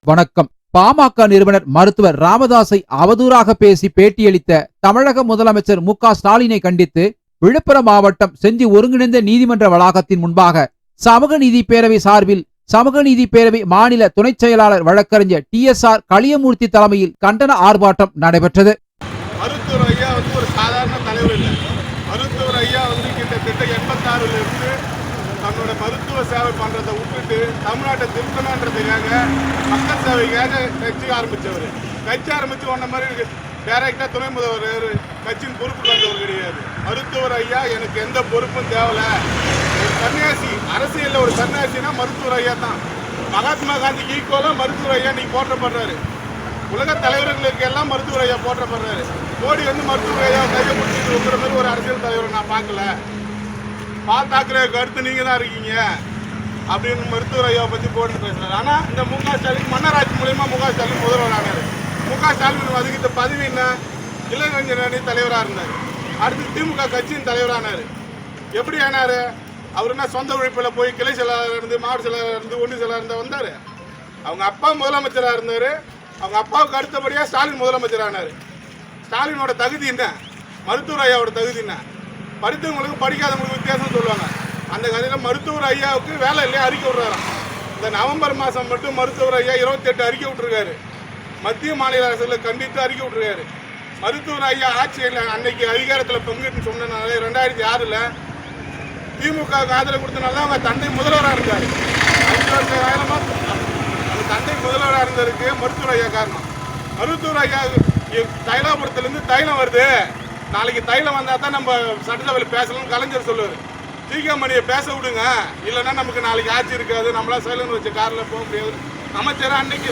வணக்கம். பாமக நிறுவனர் மருத்துவர் ராமதாஸை அவதூறாக பேசி பேட்டியளித்த தமிழக முதலமைச்சர் மு க ஸ்டாலினை கண்டித்து விழுப்புரம் மாவட்டம் செஞ்சி ஒருங்கிணைந்த நீதிமன்ற வளாகத்தின் முன்பாக சமூக நீதி பேரவை சார்பில் சமூக நீதி பேரவை மாநில துணை செயலாளர் வழக்கறிஞர் TSR களியமூர்த்தி தலைமையில் கண்டன ஆர்ப்பாட்டம் நடைபெற்றது. மருத்துவர் ஐயா ஒரு சாதாரண தலைவர் இல்லை. மருத்துவர் ஐயா கிட்டத்தட்ட 86ல இருந்து தன்னோட மருத்துவ சேவை பண்றதை விட்டுட்டு தமிழ்நாட்டை திருத்தணுன்றதுக்காக மக்கள் சேவைக்காக கட்சி ஆரம்பிச்சவர். கட்சி ஆரம்பிச்சு ஒன்ன மாதிரி டைரக்டா துணை முதல்வர் கட்சியின் பொறுப்பு வந்தவர் கிடையாது. மருத்துவர் ஐயா எனக்கு எந்த பொறுப்பும் தேவையில்ல. ஒரு சன்னியாசி, அரசியல்ல ஒரு சன்னியாசினா மருத்துவர் ஐயா தான். மகாத்மா காந்திக்கு ஈக்குவலா மருத்துவர் ஐயா நீ போற்றப்படுறாரு. உலக தலைவர்களுக்கு எல்லாம் மருத்துவர் ஐயா போற்றப்படுறாரு. மோடி மருத்துவர் ஐயா கையை பிடிச்சிட்டு இருக்கிற மாதிரி ஒரு அரசியல் தலைவர் நான் பார்க்கல. பால் தாக்கரே கருத்து நீங்க தான் இருக்கீங்க அப்படின்னு மருத்துவர் ஐயாவை பத்தி போட்டு பேசுறாரு. ஆனா இந்த மு க ஸ்டாலின் மன்னராட்சி மூலமா மு க ஸ்டாலின் முதல்வர் ஆனாரு. மு க ஸ்டாலின் அதுக்கிட்ட பதவி என்ன, இளைஞர் அணி தலைவரா இருந்தாரு. அடுத்து திமுக கட்சியின் தலைவரானாரு. எப்படி ஆனாரு? அவர் என்ன சொந்த உழைப்புல போய் கிளை செயலாளர் இருந்து, மாவட்ட செயலாளர் இருந்து, ஒன்றிய செயலாளர் இருந்தா வந்தாரு. அவங்க அப்பா முதலமைச்சரா இருந்தாரு. அவங்க அப்பாவுக்கு அடுத்தபடியா ஸ்டாலின் முதலமைச்சர் ஆனாரு. ஸ்டாலினோட தகுதி என்ன, மருத்துவர் ஐயாவோட தகுதி என்ன? படித்தவங்களுக்கு படிக்காதவங்களுக்கு வித்தியாசம் சொல்லுவாங்க. அந்த கதையில மருத்துவர் ஐயாவுக்கு வேலை இல்லையா அறிக்கை விடுறாராம். இந்த நவம்பர் மாதம் மட்டும் மருத்துவர் ஐயா 28 அறிக்கை விட்டுருக்காரு. மத்திய மாநில அரசுல கண்டித்து அறிக்கை விட்டுருக்காரு. மருத்துவர் ஐயா ஆட்சியில் அன்னைக்கு அதிகாரத்தில் பங்குன்னு சொன்னனால 2006ல் திமுக ஆதரவு கொடுத்தனால அவங்க தந்தை முதல்வராக இருந்தார். 5 வருஷ காலமா அந்த தந்தை முதல்வராக இருந்ததுக்கு மருத்துவர் ஐயா காரணம். மருத்துவர் ஐயா தைலாபுரத்துலேருந்து தைலம் வருது, நாளைக்கு தைலம் வந்தால் தான் நம்ம சட்டசபையில் பேசலாம்னு கலைஞர் சொல்லுவார். மணியை பேச விடுங்க, இல்லைன்னா நமக்கு நாளைக்கு ஆட்சி இருக்காது, நம்மளா சைலண்ட் வச்ச காரில் போக முடியாது. அமைச்சர் அன்னைக்கு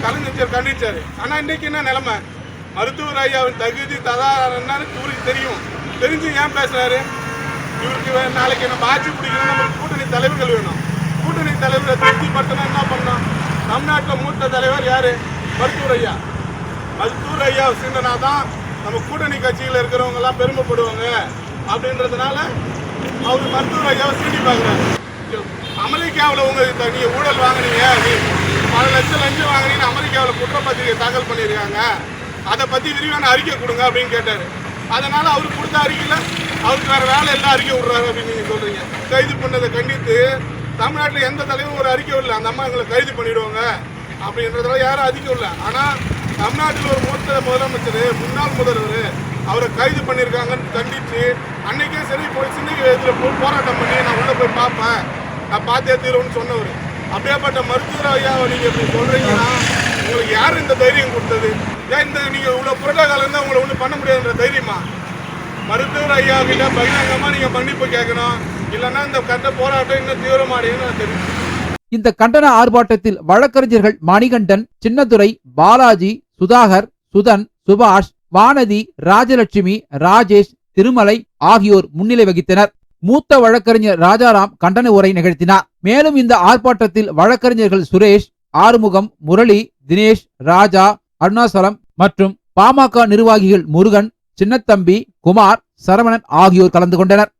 கலைஞர் கண்டிச்சார். ஆனால் இன்னைக்கு என்ன நிலைமை? மருத்துவர் ஐயாவின் தகுதி என்னன்னு இவருக்கு தெரியும். தெரிஞ்சு ஏன் பேசுறாரு? இவருக்கு நாளைக்கு நம்ம ஆட்சி பிடிக்கணும், நமக்கு கூட்டணி தலைவர்கள் வேணும். கூட்டணி தலைவரை திருப்திப்படுத்தணும். என்ன பண்ணோம்? தமிழ்நாட்டில் மூத்த தலைவர் யாரு? மருத்துவர் ஐயா. மருத்துவர் ஐயா சிந்தனா தான் நம்ம கூட்டணி கட்சியில் இருக்கிறவங்க எல்லாம் பெருமைப்படுவாங்க. அப்படின்றதுனால அவர் மருத்துவர் ஐயாவை சீண்டி பார்க்குறாரு. அமெரிக்காவில் நீங்க ஊழல் வாங்கினீங்க, பல லட்சம் லஞ்சம் வாங்கினீங்கன்னு அமெரிக்காவில் குற்றப்பத்திரிகை தாக்கல் பண்ணியிருக்காங்க, அதை பற்றி விரிவான அறிக்கை கொடுங்க அப்படின்னு கேட்டார். அதனால அவருக்கு கொடுத்த அறிக்கையில் அவருக்கு வேற வேலை எல்லாம் அறிக்கை விடுறாரு அப்படின்னு நீங்க சொல்றீங்க. கைது பண்ணதை கண்டித்து தமிழ்நாட்டில் எந்த தலைவரும் ஒரு அறிக்கை இல்லை. அந்த அம்மா எங்களை கைது பண்ணிடுவாங்க அப்படின்றதுல யாரும் அறிக்கை இல்லை. ஆனால் தமிழ்நாட்டில் ஒரு மூத்த முதலமைச்சர், முன்னாள் முதல்வர், அவரை கைது பண்ணியிருக்காங்கன்னு கண்டித்து அன்னைக்கே சரி போய் சின்ன இதில் போய் போராட்டம் பண்ணி நான் உள்ளே போய் பார்ப்பேன், நான் பார்த்தே தீருவேன்னு சொன்னவர். அப்படியேப்பட்ட மருத்துவர் ஐயாவை நீங்கள் இப்படி சொல்கிறீங்கன்னா உங்களுக்கு யார் இந்த தைரியம் கொடுத்தது? ஏன் இந்த நீங்கள் இவ்வளோ புரட்டாக்காலம் இருந்தால் உங்களை ஒன்றும் பண்ண முடியாதுன்ற தைரியமா? மருத்துவர் ஐயா கிட்ட பகிரங்கமாக நீங்கள் மன்னிப்பு கேட்கணும், இல்லைன்னா இந்த கட்ட போராட்டம் இன்னும் தீவிரமாடுன்னு தெரியும். இந்த கண்டன ஆர்ப்பாட்டத்தில் வழக்கறிஞர்கள் மணிகண்டன், சின்னதுரை, பாலாஜி, சுதாகர், சுதன், சுபாஷ், வானதி, ராஜலட்சுமி, ராஜேஷ், திருமலை ஆகியோர் முன்னிலை வகித்தனர். மூத்த வழக்கறிஞர் ராஜாராம் கண்டன உரை நிகழ்த்தினார். மேலும் இந்த ஆர்ப்பாட்டத்தில் வழக்கறிஞர்கள் சுரேஷ், ஆறுமுகம், முரளி, தினேஷ், ராஜா, அருணாசலம் மற்றும் பாமக நிர்வாகிகள் முருகன், சின்னத்தம்பி, குமார், சரவணன் ஆகியோர் கலந்து கொண்டனர்.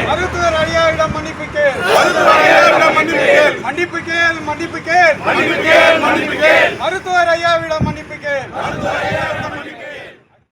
மருத்துவர் ஐயாவிடம் மன்னிப்பு கேள்.